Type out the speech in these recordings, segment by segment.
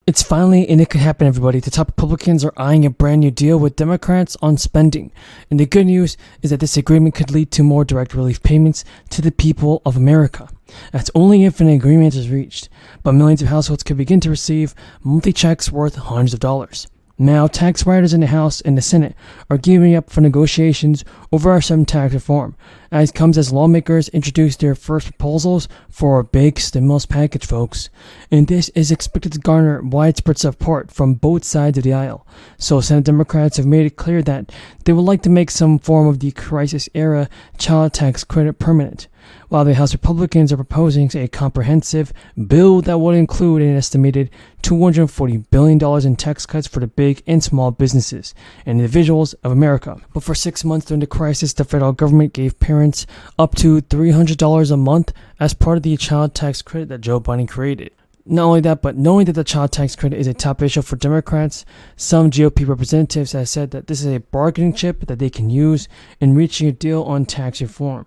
It's finally, and it could happen, everybody. The top Republicans are eyeing a brand new deal with Democrats on spending. And the good news is that this agreement could lead to more direct relief payments to the people of America. That's only if an agreement is reached, but millions of households could begin to receive monthly checks worth hundreds of dollars. Now, tax writers in the House and the Senate are gearing up for negotiations over some tax reform, as comes as lawmakers introduce their first proposals for a big stimulus package, folks. And this is expected to garner widespread support from both sides of the aisle. So Senate Democrats have made it clear that they would like to make some form of the crisis-era child tax credit permanent, while the House Republicans are proposing a comprehensive bill that would include an estimated $240 billion in tax cuts for the big and small businesses and individuals of America. But for 6 months during the crisis, the federal government gave parents up to $300 a month as part of the child tax credit that Joe Biden created. Not only that, but knowing that the child tax credit is a top issue for Democrats, some GOP representatives have said that this is a bargaining chip that they can use in reaching a deal on tax reform.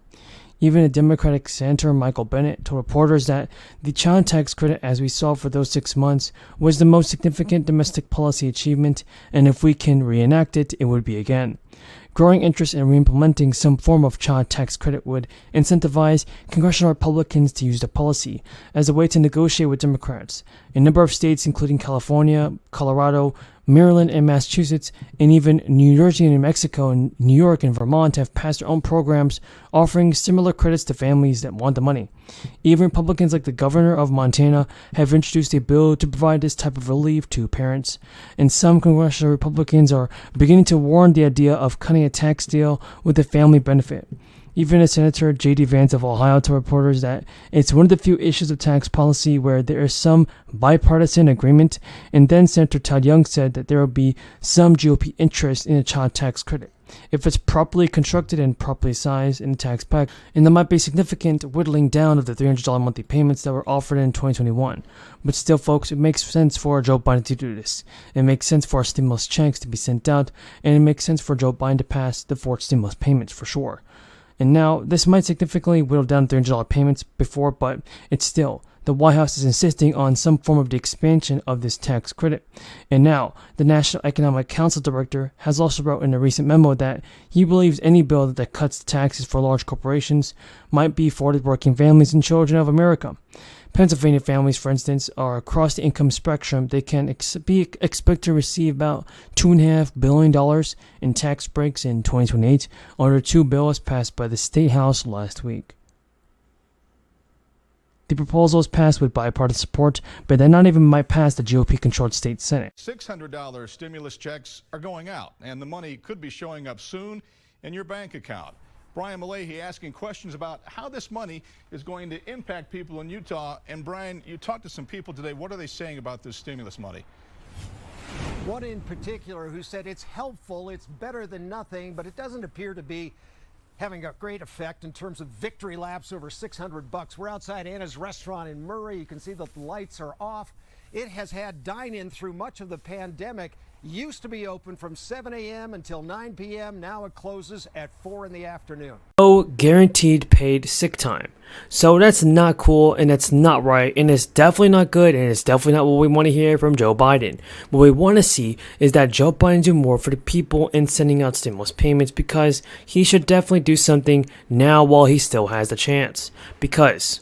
Even a Democratic Senator, Michael Bennet, told reporters that the child tax credit, as we saw for those 6 months, was the most significant domestic policy achievement, and if we can reenact it, it would be again. Growing interest in reimplementing some form of child tax credit would incentivize congressional Republicans to use the policy as a way to negotiate with Democrats. A number of states, including California, Colorado, Maryland, and Massachusetts, and even New Jersey and New Mexico and New York and Vermont have passed their own programs offering similar credits to families that want the money. Even Republicans like the governor of Montana have introduced a bill to provide this type of relief to parents. And some congressional Republicans are beginning to warn the idea of cutting a tax deal with a family benefit. Even Senator J.D. Vance of Ohio told reporters that it's one of the few issues of tax policy where there is some bipartisan agreement, and then Senator Todd Young said that there will be some GOP interest in a child tax credit if it's properly constructed and properly sized in the tax package, and there might be significant whittling down of the $300 monthly payments that were offered in 2021. But still, folks, it makes sense for Joe Biden to do this. It makes sense for our stimulus checks to be sent out, and it makes sense for Joe Biden to pass the fourth stimulus payments for sure. And now, this might significantly whittle down $300 payments before, but it's still, the White House is insisting on some form of the expansion of this tax credit. And now, the National Economic Council Director has also wrote in a recent memo that he believes any bill that cuts the taxes for large corporations might be for the working families and children of America. Pennsylvania families, for instance, are across the income spectrum. They can expect to receive about $2.5 billion in tax breaks in 2028 under two bills passed by the State House last week. The proposal is passed with bipartisan support, but they not even might pass the GOP-controlled state Senate. $600 stimulus checks are going out, and the money could be showing up soon in your bank account. Brian Malahi asking questions about how this money is going to impact people in Utah. And Brian, you talked to some people today. What are they saying about this stimulus money? One in particular who said it's helpful, it's better than nothing, but it doesn't appear to be having a great effect in terms of victory laps over $600. We're outside Anna's restaurant in Murray. You can see that the lights are off. It has had dine-in through much of the pandemic. Used to be open from 7 a.m. until 9 p.m. Now it closes at 4 in the afternoon. No guaranteed paid sick time. So that's not cool, and that's not right, and it's definitely not good, and it's definitely not what we want to hear from Joe Biden. What we want to see is that Joe Biden do more for the people in sending out stimulus payments, because he should definitely do something now while he still has the chance. Because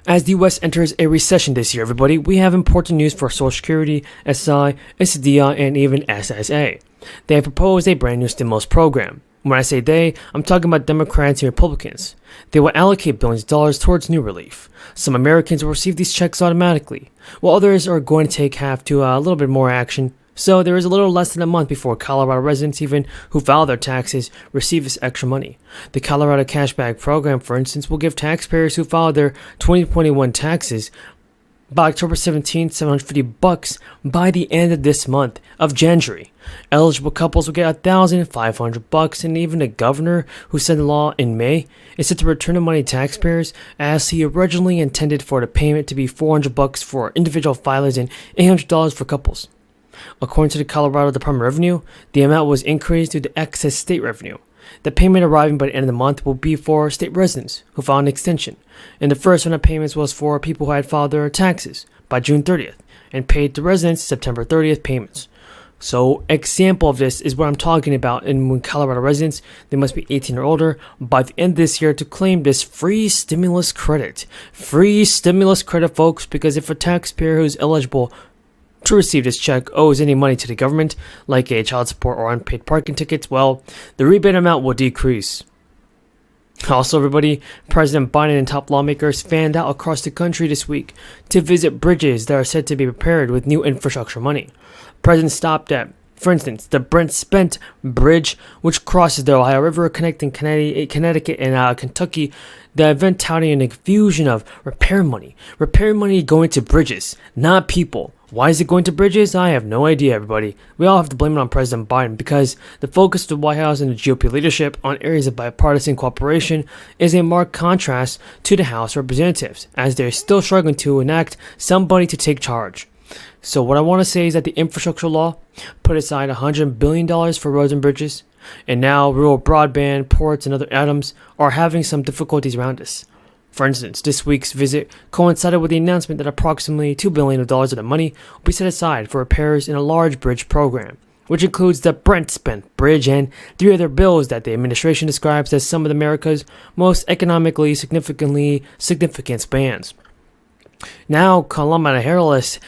as the U.S. enters a recession this year, everybody, we have important news for Social Security, SI, SDI, and even SSA. They have proposed a brand new stimulus program. When I say they, I'm talking about Democrats and Republicans. They will allocate billions of dollars towards new relief. Some Americans will receive these checks automatically, while others are going to have to a little bit more action. So there is a little less than a month before Colorado residents even who file their taxes receive this extra money. The Colorado Cashback Program, for instance, will give taxpayers who file their 2021 taxes by October 17th, $750 by the end of this month of January. Eligible couples will get $1,500, and even the governor who signed the law in May is set to return the money to taxpayers, as he originally intended for the payment to be $400 for individual filers and $800 for couples. According to the Colorado Department of Revenue, the amount was increased due to excess state revenue. The payment arriving by the end of the month will be for state residents who filed an extension, and the first round of payments was for people who had filed their taxes by June 30th, and paid to residents September 30th payments. So, example of this is what I'm talking about. And when Colorado residents, they must be 18 or older by the end of this year to claim this free stimulus credit. Free stimulus credit, folks, because if a taxpayer who's eligible to receive this check owes any money to the government, like a child support or unpaid parking tickets, well, the rebate amount will decrease. Also, everybody, President Biden and top lawmakers fanned out across the country this week to visit bridges that are said to be prepared with new infrastructure money. President stopped at, for instance, the Brent Spence Bridge, which crosses the Ohio River, connecting Connecticut and Kentucky. The event touting an infusion of repair money going to bridges, not people. Why is it going to bridges? I have no idea, everybody. We all have to blame it on President Biden because the focus of the White House and the GOP leadership on areas of bipartisan cooperation is a marked contrast to the House Representatives, as they're still struggling to enact somebody to take charge. So what I want to say is that the infrastructure law put aside $100 billion for roads and bridges, and now rural broadband, ports, and other items are having some difficulties around us. For instance, this week's visit coincided with the announcement that approximately $2 billion of the money will be set aside for repairs in a large bridge program, which includes the Brent Spence Bridge and 3 other bills that the administration describes as some of America's most economically significant spans. Now, Kamala Harris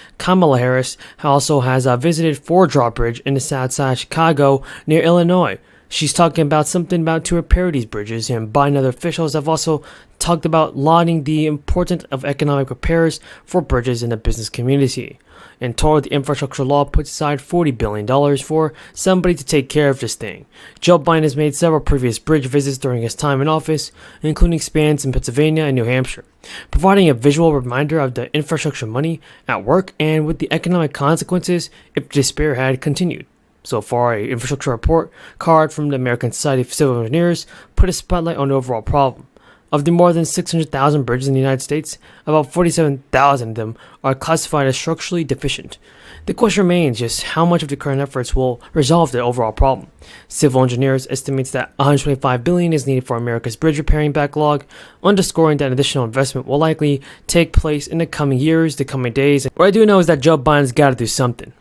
also has visited Fort Drawbridge in the south side of Chicago near Illinois. She's talking about something about to repair these bridges, and Biden and other officials have also talked about lauding the importance of economic repairs for bridges in the business community. In total, the infrastructure law puts aside $40 billion for somebody to take care of this thing. Joe Biden has made several previous bridge visits during his time in office, including spans in Pennsylvania and New Hampshire, providing a visual reminder of the infrastructure money at work and with the economic consequences if despair had continued. So far, an infrastructure report card from the American Society of Civil Engineers put a spotlight on the overall problem. Of the more than 600,000 bridges in the United States, about 47,000 of them are classified as structurally deficient. The question remains just how much of the current efforts will resolve the overall problem. Civil Engineers estimates that $125 billion is needed for America's bridge repairing backlog, underscoring that additional investment will likely take place in the coming years, the coming days. What I do know is that Joe Biden's got to do something.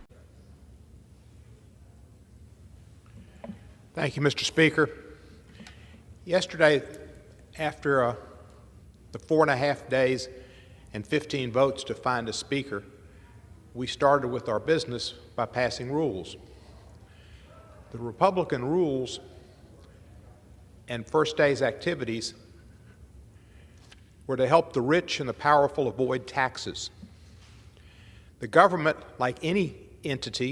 Thank you, Mr. Speaker. Yesterday, after the 4.5 days and 15 votes to find a speaker, we started with our business by passing rules. The Republican rules and first day's activities were to help the rich and the powerful avoid taxes. The government, like any entity,